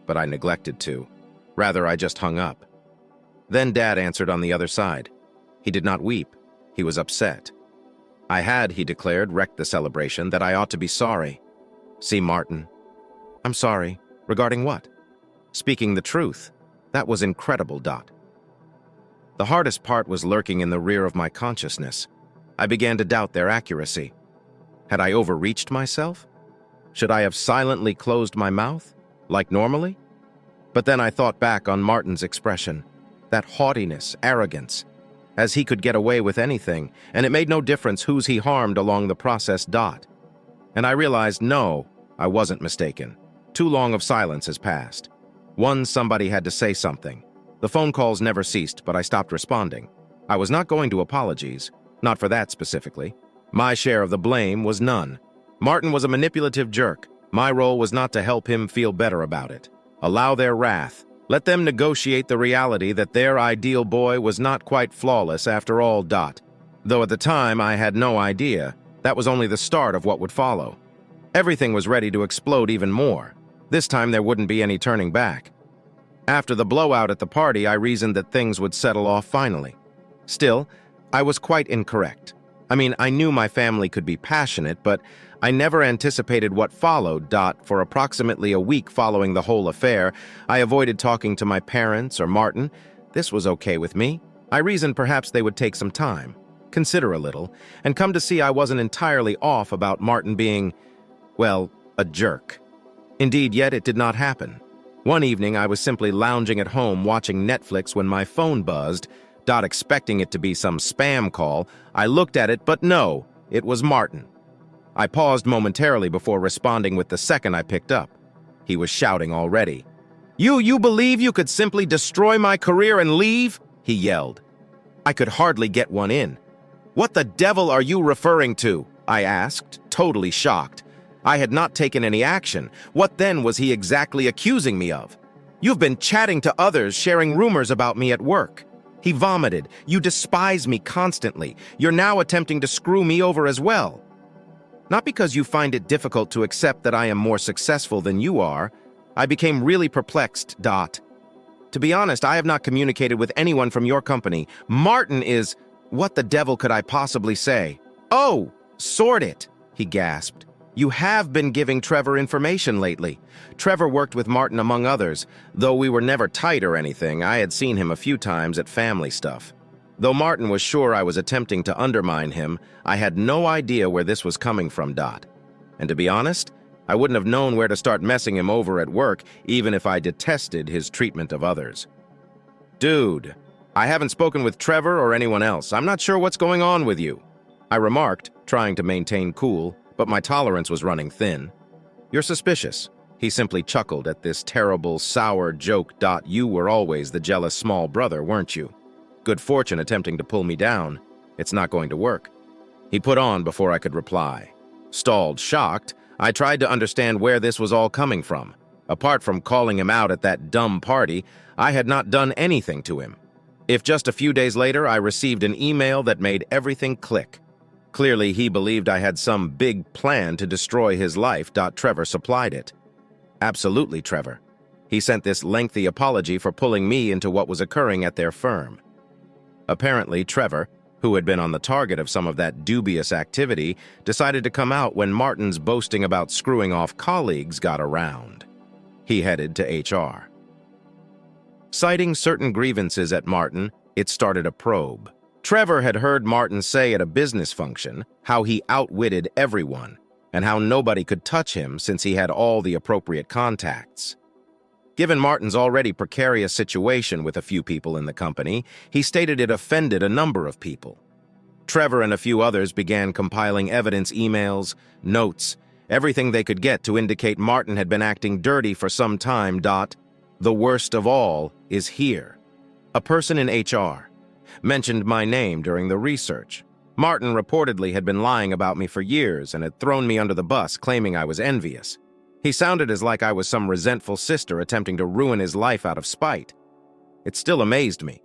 but I neglected to. Rather, I just hung up. Then Dad answered on the other side. He did not weep. He was upset. I had, he declared, wrecked the celebration, that I ought to be sorry. See, Martin. I'm sorry. Regarding what? Speaking the truth. That was incredible. The hardest part was lurking in the rear of my consciousness. I began to doubt their accuracy. Had I overreached myself? Should I have silently closed my mouth, like normally? But then I thought back on Martin's expression, that haughtiness, arrogance, as he could get away with anything, and it made no difference whose he harmed along the process. And I realized, no, I wasn't mistaken. Too long of silence has passed. Somebody had to say something. The phone calls never ceased, but I stopped responding. I was not going to apologies, not for that specifically. My share of the blame was none. Martin was a manipulative jerk. My role was not to help him feel better about it. Allow their wrath. Let them negotiate the reality that their ideal boy was not quite flawless after all. Though at the time I had no idea, that was only the start of what would follow. Everything was ready to explode even more. This time there wouldn't be any turning back. After the blowout at the party, I reasoned that things would settle off finally. Still, I was quite incorrect. I knew my family could be passionate, but I never anticipated what followed. For approximately a week following the whole affair, I avoided talking to my parents or Martin. This was okay with me. I reasoned perhaps they would take some time, consider a little, and come to see I wasn't entirely off about Martin being, well, a jerk. Indeed, yet it did not happen. One evening, I was simply lounging at home watching Netflix when my phone buzzed. Expecting it to be some spam call, I looked at it, but no, it was Martin. I paused momentarily before responding with the second I picked up. He was shouting already. You believe you could simply destroy my career and leave?" he yelled. I could hardly get one in. "What the devil are you referring to?" I asked, totally shocked. I had not taken any action. What then was he exactly accusing me of? "You've been chatting to others, sharing rumors about me at work." He vomited. "You despise me constantly. You're now attempting to screw me over as well. Not because you find it difficult to accept that I am more successful than you are." I became really perplexed. "To be honest, I have not communicated with anyone from your company. Martin is—" What the devil could I possibly say? "Oh, sort it," he gasped. "You have been giving Trevor information lately." Trevor worked with Martin among others. Though we were never tight or anything, I had seen him a few times at family stuff. Though Martin was sure I was attempting to undermine him, I had no idea where this was coming from. And to be honest, I wouldn't have known where to start messing him over at work, even if I detested his treatment of others. "Dude, I haven't spoken with Trevor or anyone else. I'm not sure what's going on with you," I remarked, trying to maintain cool, but my tolerance was running thin. "You're suspicious." He simply chuckled at this terrible, sour joke. "You were always the jealous small brother, weren't you? Good fortune attempting to pull me down. It's not going to work." He put on before I could reply. Stalled, shocked, I tried to understand where this was all coming from. Apart from calling him out at that dumb party, I had not done anything to him. If just a few days later I received an email that made everything click. Clearly, he believed I had some big plan to destroy his life. Trevor supplied it. Absolutely, Trevor. He sent this lengthy apology for pulling me into what was occurring at their firm. Apparently, Trevor, who had been on the target of some of that dubious activity, decided to come out when Martin's boasting about screwing off colleagues got around. He headed to HR. Citing certain grievances at Martin, it started a probe. Trevor had heard Martin say at a business function how he outwitted everyone and how nobody could touch him since he had all the appropriate contacts. Given Martin's already precarious situation with a few people in the company, he stated it offended a number of people. Trevor and a few others began compiling evidence, emails, notes, everything they could get to indicate Martin had been acting dirty for some time. The worst of all is here. A person in HR mentioned my name during the research. Martin reportedly had been lying about me for years and had thrown me under the bus, claiming I was envious. He sounded as like I was some resentful sister attempting to ruin his life out of spite. It still amazed me.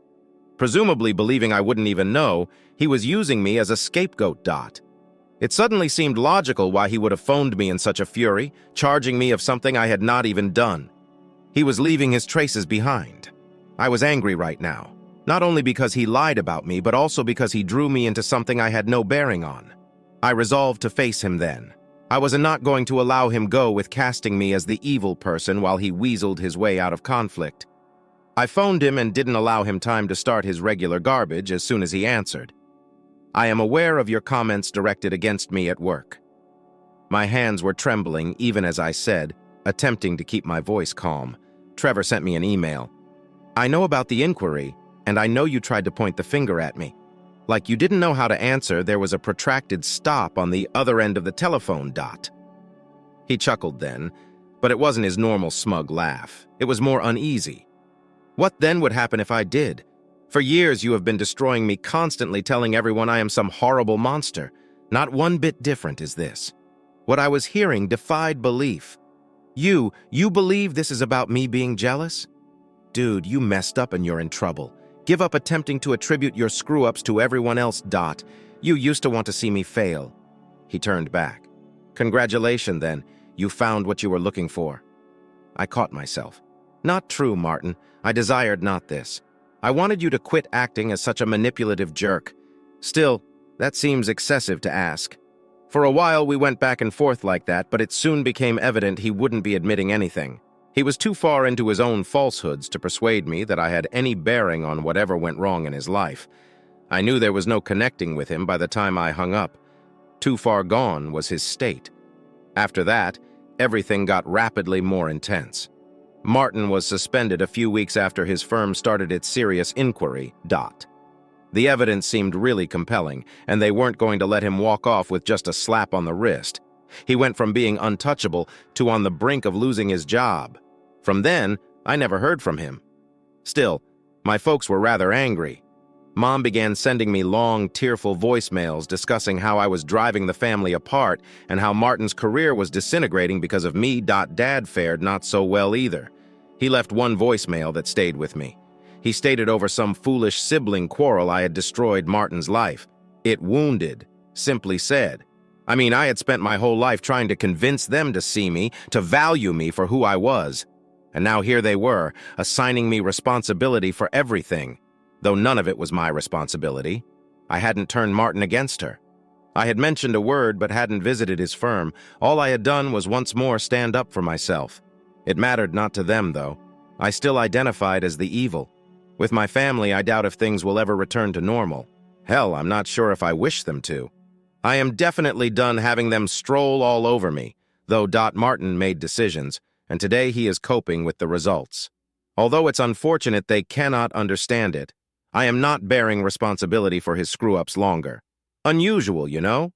Presumably believing I wouldn't even know, he was using me as a scapegoat. It suddenly seemed logical why he would have phoned me in such a fury, charging me of something I had not even done. He was leaving his traces behind. I was angry right now, not only because he lied about me, but also because he drew me into something I had no bearing on. I resolved to face him then. I was not going to allow him go with casting me as the evil person while he weaseled his way out of conflict. I phoned him and didn't allow him time to start his regular garbage as soon as he answered. "I am aware of your comments directed against me at work." My hands were trembling even as I said, attempting to keep my voice calm. Trevor sent me an email. "I know about the inquiry, and I know you tried to point the finger at me. Like you didn't know how to answer, there was a protracted stop on the other end of the telephone. He chuckled then, but it wasn't his normal smug laugh. It was more uneasy. "What then would happen if I did? For years you have been destroying me, constantly telling everyone I am some horrible monster. Not one bit different is this. What I was hearing defied belief. You believe this is about me being jealous? Dude, you messed up and you're in trouble. Give up attempting to attribute your screw-ups to everyone else. You used to want to see me fail." He turned back. "Congratulations, then. You found what you were looking for." I caught myself. "Not true, Martin. I desired not this. I wanted you to quit acting as such a manipulative jerk. Still, that seems excessive to ask." For a while we went back and forth like that, but it soon became evident he wouldn't be admitting anything. He was too far into his own falsehoods to persuade me that I had any bearing on whatever went wrong in his life. I knew there was no connecting with him by the time I hung up. Too far gone was his state. After that, everything got rapidly more intense. Martin was suspended a few weeks after his firm started its serious inquiry. The evidence seemed really compelling, and they weren't going to let him walk off with just a slap on the wrist. He went from being untouchable to on the brink of losing his job. From then, I never heard from him. Still, my folks were rather angry. Mom began sending me long, tearful voicemails discussing how I was driving the family apart and how Martin's career was disintegrating because of me. Dad fared not so well either. He left one voicemail that stayed with me. He stated over some foolish sibling quarrel I had destroyed Martin's life. It wounded, simply said. I mean, I had spent my whole life trying to convince them to see me, to value me for who I was. And now here they were, assigning me responsibility for everything. Though none of it was my responsibility. I hadn't turned Martin against her. I had mentioned a word but hadn't visited his firm. All I had done was once more stand up for myself. It mattered not to them, though. I still identified as the evil. With my family, I doubt if things will ever return to normal. Hell, I'm not sure if I wish them to. I am definitely done having them stroll all over me, though Martin made decisions, and today he is coping with the results. Although it's unfortunate they cannot understand it, I am not bearing responsibility for his screw-ups longer. Unusual, you know?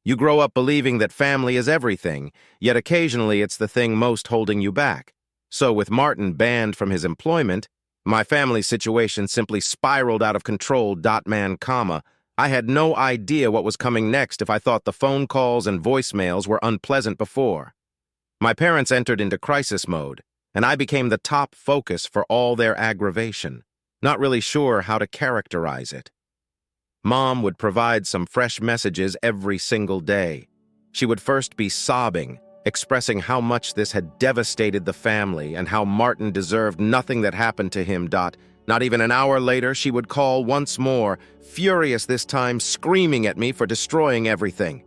You grow up believing that family is everything, yet occasionally it's the thing most holding you back. So with Martin banned from his employment, my family situation simply spiraled out of control. I had no idea what was coming next if I thought the phone calls and voicemails were unpleasant before. My parents entered into crisis mode, and I became the top focus for all their aggravation, not really sure how to characterize it. Mom would provide some fresh messages every single day. She would first be sobbing, expressing how much this had devastated the family and how Martin deserved nothing that happened to him. Not even an hour later, she would call once more, furious this time, screaming at me for destroying everything.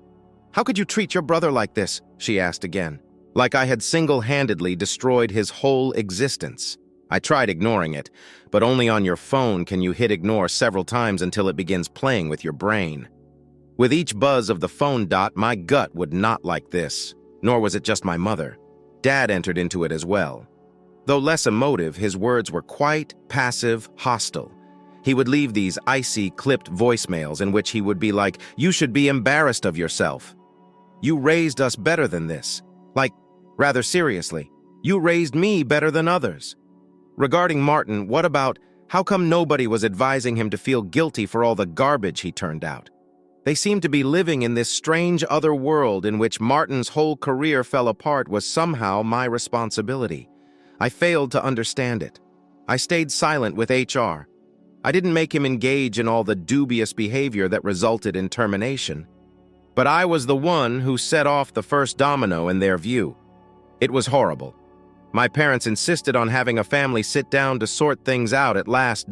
"How could you treat your brother like this?" she asked again. Like I had single-handedly destroyed his whole existence. I tried ignoring it, but only on your phone can you hit ignore several times until it begins playing with your brain. With each buzz of the phone, my gut would not like this, nor was it just my mother. Dad entered into it as well. Though less emotive, his words were quite passive, hostile. He would leave these icy, clipped voicemails in which he would be like, "You should be embarrassed of yourself. You raised us better than this." Like, rather seriously, you raised me better than others. Regarding Martin, what about, how come nobody was advising him to feel guilty for all the garbage he turned out? They seemed to be living in this strange other world in which Martin's whole career fell apart was somehow my responsibility. I failed to understand it. I stayed silent with HR. I didn't make him engage in all the dubious behavior that resulted in termination. But I was the one who set off the first domino in their view. It was horrible. My parents insisted on having a family sit down to sort things out at last.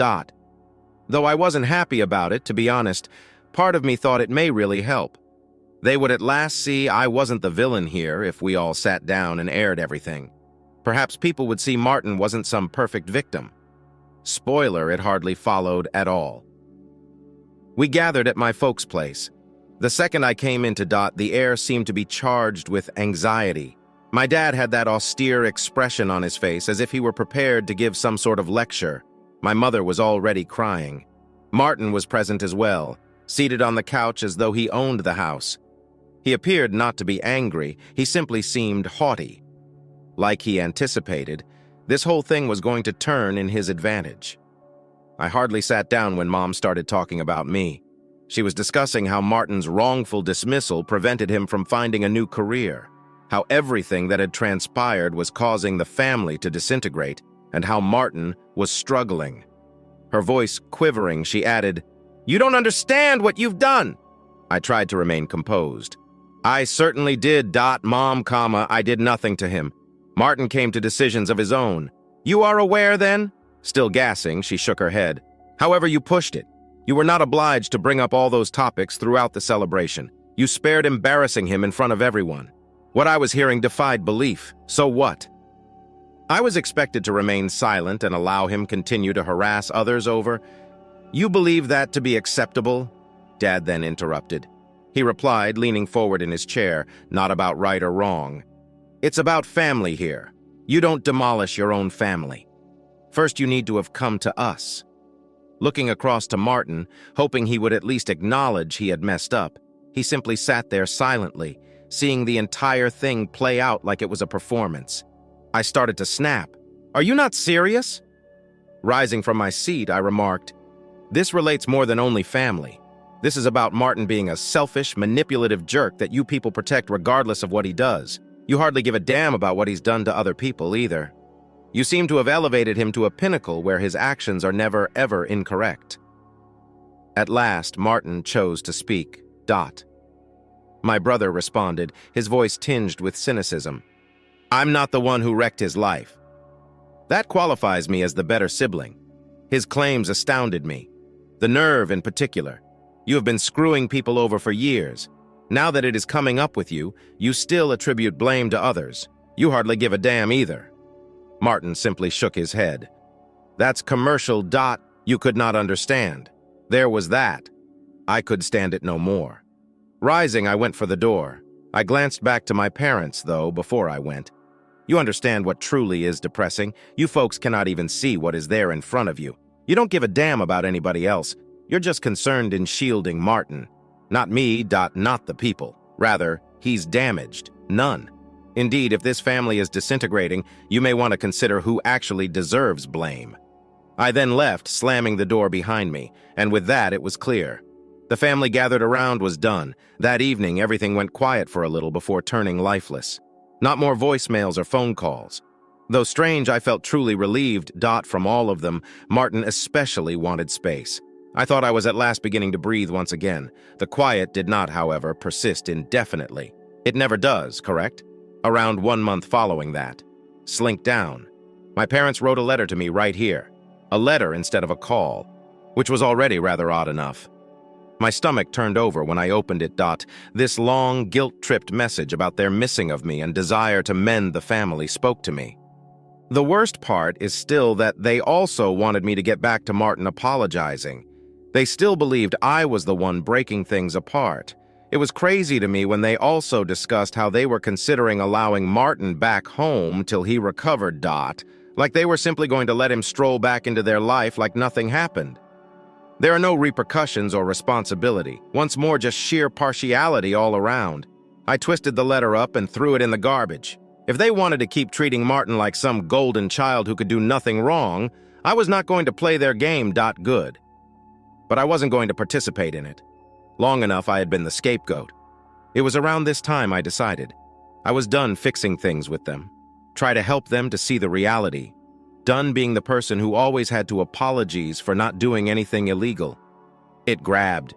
Though I wasn't happy about it, to be honest, part of me thought it may really help. They would at last see I wasn't the villain here if we all sat down and aired everything. Perhaps people would see Martin wasn't some perfect victim. Spoiler, it hardly followed at all. We gathered at my folks' place. The second I came into the air seemed to be charged with anxiety. My dad had that austere expression on his face as if he were prepared to give some sort of lecture. My mother was already crying. Martin was present as well, seated on the couch as though he owned the house. He appeared not to be angry, he simply seemed haughty. Like he anticipated, this whole thing was going to turn in his advantage. I hardly sat down when Mom started talking about me. She was discussing how Martin's wrongful dismissal prevented him from finding a new career, how everything that had transpired was causing the family to disintegrate, and how Martin was struggling. Her voice quivering, she added, "You don't understand what you've done." I tried to remain composed. "I certainly did, Mom, I did nothing to him. Martin came to decisions of his own. You are aware then?" Still gassing, she shook her head. "However, you pushed it. You were not obliged to bring up all those topics throughout the celebration. You spared embarrassing him in front of everyone. What I was hearing defied belief. So what?" I was expected to remain silent and allow him continue to harass others over. "You believe that to be acceptable?" Dad then interrupted. He replied, leaning forward in his chair, "Not about right or wrong. It's about family here. You don't demolish your own family. First, you need to have come to us." Looking across to Martin, hoping he would at least acknowledge he had messed up, he simply sat there silently, seeing the entire thing play out like it was a performance. I started to snap. "Are you not serious?" Rising from my seat, I remarked, "This relates more than only family. This is about Martin being a selfish, manipulative jerk that you people protect regardless of what he does. You hardly give a damn about what he's done to other people either. You seem to have elevated him to a pinnacle where his actions are never, ever incorrect." At last, Martin chose to speak. My brother responded, his voice tinged with cynicism. "I'm not the one who wrecked his life. That qualifies me as the better sibling. His claims astounded me. The nerve in particular. You have been screwing people over for years. Now that it is coming up with you, you still attribute blame to others. You hardly give a damn either." Martin simply shook his head. "That's commercial. You could not understand. There was that. I could stand it no more." Rising, I went for the door. I glanced back to my parents, though, before I went. "You understand what truly is depressing? You folks cannot even see what is there in front of you. You don't give a damn about anybody else. You're just concerned in shielding Martin. Not me. Not the people. Rather, he's damaged. None. Indeed, if this family is disintegrating, you may want to consider who actually deserves blame." I then left, slamming the door behind me, and with that it was clear. The family gathered around was done. That evening, everything went quiet for a little before turning lifeless. Not more voicemails or phone calls. Though strange, I felt truly relieved. From all of them, Martin especially wanted space. I thought I was at last beginning to breathe once again. The quiet did not, however, persist indefinitely. It never does, correct? Around 1 month following that. Slink down. My parents wrote a letter to me right here. A letter instead of a call, which was already rather odd enough. My stomach turned over when I opened it. This long, guilt-tripped message about their missing of me and desire to mend the family spoke to me. The worst part is still that they also wanted me to get back to Martin apologizing. They still believed I was the one breaking things apart. It was crazy to me when they also discussed how they were considering allowing Martin back home till he recovered. Like they were simply going to let him stroll back into their life like nothing happened. There are no repercussions or responsibility. Once more, just sheer partiality all around. I twisted the letter up and threw it in the garbage. If they wanted to keep treating Martin like some golden child who could do nothing wrong, I was not going to play their game. Good. But I wasn't going to participate in it. Long enough I had been the scapegoat. It was around this time I decided. I was done fixing things with them. Try to help them to see the reality. Done being the person who always had to apologize for not doing anything illegal. It grabbed,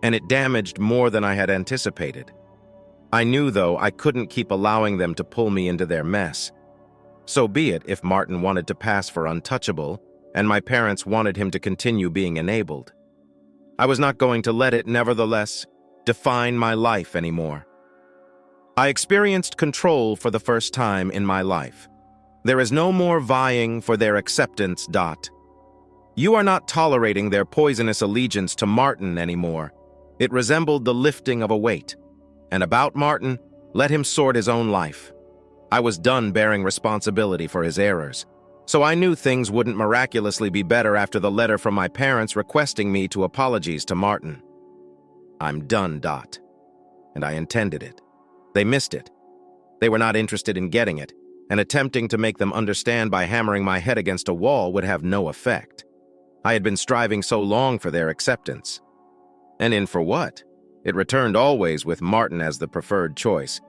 and it damaged more than I had anticipated. I knew, though, I couldn't keep allowing them to pull me into their mess. So be it if Martin wanted to pass for untouchable, and my parents wanted him to continue being enabled. I was not going to let it, nevertheless, define my life anymore. I experienced control for the first time in my life. There is no more vying for their acceptance. You are not tolerating their poisonous allegiance to Martin anymore. It resembled the lifting of a weight. And about Martin, let him sort his own life. I was done bearing responsibility for his errors. So I knew things wouldn't miraculously be better after the letter from my parents requesting me to apologize to Martin. I'm done. And I intended it. They missed it. They were not interested in getting it, and attempting to make them understand by hammering my head against a wall would have no effect. I had been striving so long for their acceptance. And in for what? It returned always with Martin as the preferred choice.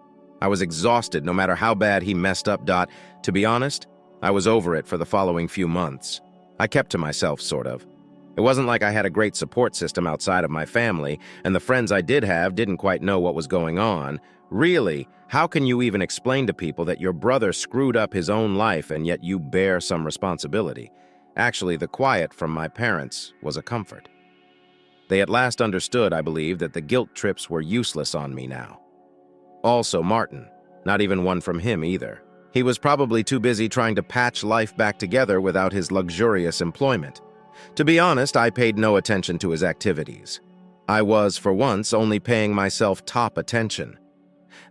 I was exhausted no matter how bad he messed up. To be honest, I was over it for the following few months. I kept to myself, sort of. It wasn't like I had a great support system outside of my family, and the friends I did have didn't quite know what was going on. Really, how can you even explain to people that your brother screwed up his own life and yet you bear some responsibility? Actually, the quiet from my parents was a comfort. They at last understood, I believe, that the guilt trips were useless on me now. Also, Martin. Not even one from him either. He was probably too busy trying to patch life back together without his luxurious employment. To be honest, I paid no attention to his activities. I was, for once, only paying myself top attention.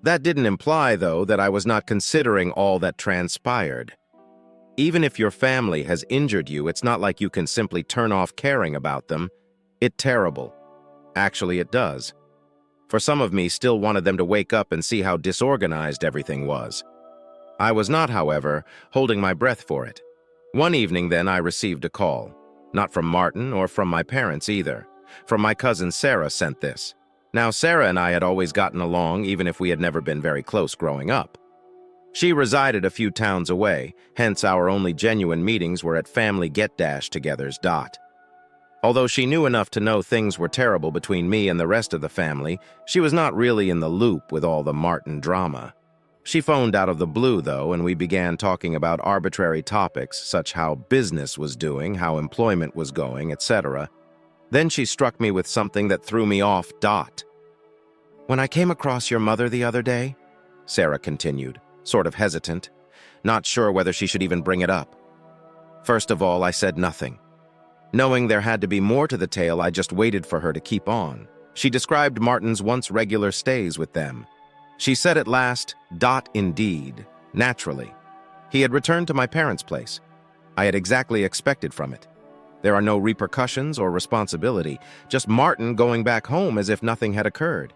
That didn't imply, though, that I was not considering all that transpired. Even if your family has injured you, it's not like you can simply turn off caring about them. It's terrible. Actually, it does. For some of me, still wanted them to wake up and see how disorganized everything was. I was not, however, holding my breath for it. One evening, then, I received a call. Not from Martin or from my parents either. From my cousin Sarah sent this. Now, Sarah and I had always gotten along, even if we had never been very close growing up. She resided a few towns away, hence our only genuine meetings were at family get-togethers. Although she knew enough to know things were terrible between me and the rest of the family, she was not really in the loop with all the Martin drama. She phoned out of the blue, though, and we began talking about arbitrary topics, such how business was doing, how employment was going, etc. Then she struck me with something that threw me off. When I came across your mother the other day, Sarah continued, sort of hesitant, not sure whether she should even bring it up. First of all, I said nothing. Knowing there had to be more to the tale, I just waited for her to keep on. She described Martin's once regular stays with them. She said at last, indeed, naturally. He had returned to my parents' place. I had exactly expected from it. There are no repercussions or responsibility, just Martin going back home as if nothing had occurred.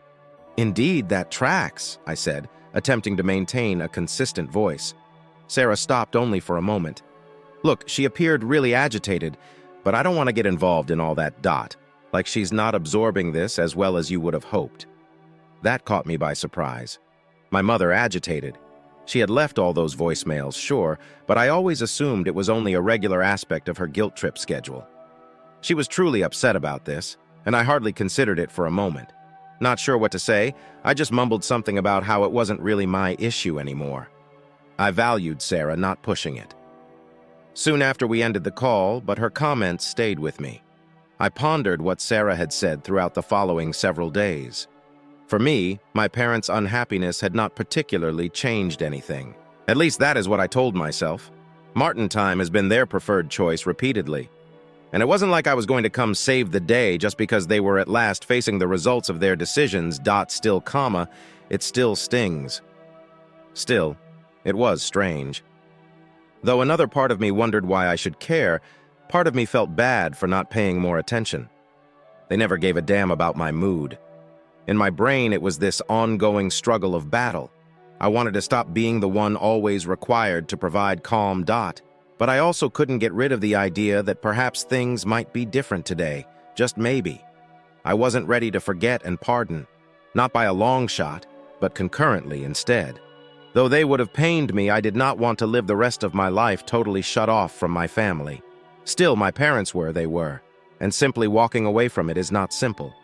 Indeed, that tracks, I said, attempting to maintain a consistent voice. Sarah stopped only for a moment. Look, she appeared really agitated, but I don't want to get involved in all that like she's not absorbing this as well as you would have hoped. That caught me by surprise. My mother agitated. She had left all those voicemails, sure, but I always assumed it was only a regular aspect of her guilt trip schedule. She was truly upset about this, and I hardly considered it for a moment. Not sure what to say, I just mumbled something about how it wasn't really my issue anymore. I valued Sarah not pushing it. Soon after we ended the call, but her comments stayed with me. I pondered what Sarah had said throughout the following several days. For me, my parents' unhappiness had not particularly changed anything. At least that is what I told myself. Martin time has been their preferred choice repeatedly. And it wasn't like I was going to come save the day just because they were at last facing the results of their decisions. It still stings. Still, it was strange. Though another part of me wondered why I should care, part of me felt bad for not paying more attention. They never gave a damn about my mood. In my brain, it was this ongoing struggle of battle. I wanted to stop being the one always required to provide calm. But I also couldn't get rid of the idea that perhaps things might be different today, just maybe. I wasn't ready to forget and pardon, not by a long shot, but concurrently instead. Though they would have pained me, I did not want to live the rest of my life totally shut off from my family. Still, my parents were, they were, and simply walking away from it is not simple.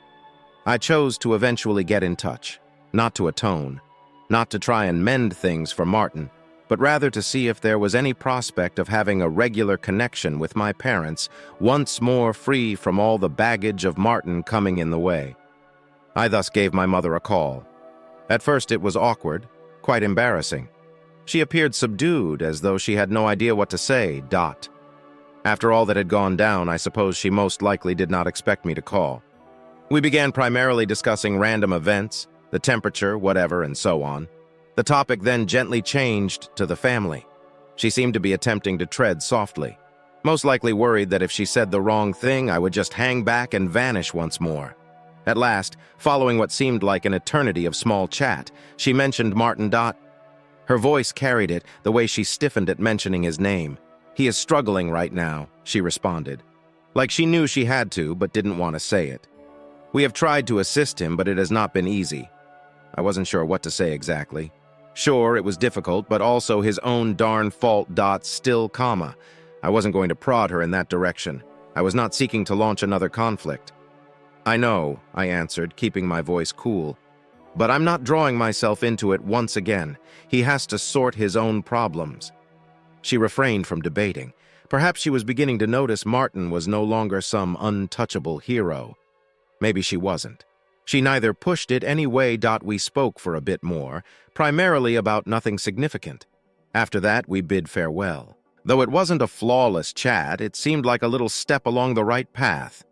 I chose to eventually get in touch, not to atone, not to try and mend things for Martin, but rather to see if there was any prospect of having a regular connection with my parents, once more free from all the baggage of Martin coming in the way. I thus gave my mother a call. At first it was awkward, quite embarrassing. She appeared subdued, as though she had no idea what to say. After all that had gone down, I suppose she most likely did not expect me to call. We began primarily discussing random events, the temperature, whatever, and so on. The topic then gently changed to the family. She seemed to be attempting to tread softly, most likely worried that if she said the wrong thing, I would just hang back and vanish once more. At last, following what seemed like an eternity of small chat, she mentioned Martin. Her voice carried it, the way she stiffened at mentioning his name. He is struggling right now, she responded. Like she knew she had to, but didn't want to say it. We have tried to assist him, but it has not been easy. I wasn't sure what to say exactly. Sure, it was difficult, but also his own darn fault. Still, I wasn't going to prod her in that direction. I was not seeking to launch another conflict. I know, I answered, keeping my voice cool. But I'm not drawing myself into it once again. He has to sort his own problems. She refrained from debating. Perhaps she was beginning to notice Martin was no longer some untouchable hero. Maybe she wasn't. She neither pushed it any way. We spoke for a bit more, primarily about nothing significant. After that, we bid farewell. Though it wasn't a flawless chat, it seemed like a little step along the right path.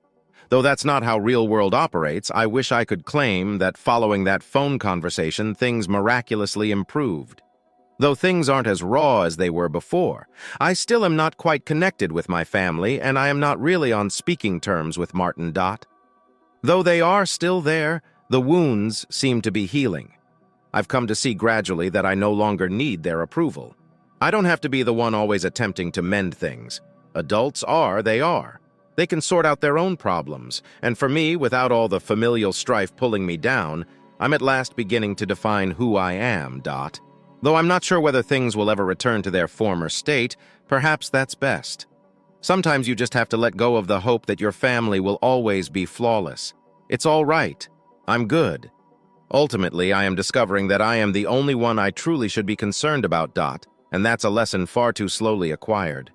Though that's not how real world operates, I wish I could claim that following that phone conversation, things miraculously improved. Though things aren't as raw as they were before, I still am not quite connected with my family, and I am not really on speaking terms with Martin. Though they are still there, the wounds seem to be healing. I've come to see gradually that I no longer need their approval. I don't have to be the one always attempting to mend things. Adults are, they are. They can sort out their own problems, and for me, without all the familial strife pulling me down, I'm at last beginning to define who I am. Though I'm not sure whether things will ever return to their former state, perhaps that's best. Sometimes you just have to let go of the hope that your family will always be flawless. It's all right. I'm good. Ultimately, I am discovering that I am the only one I truly should be concerned about. And that's a lesson far too slowly acquired.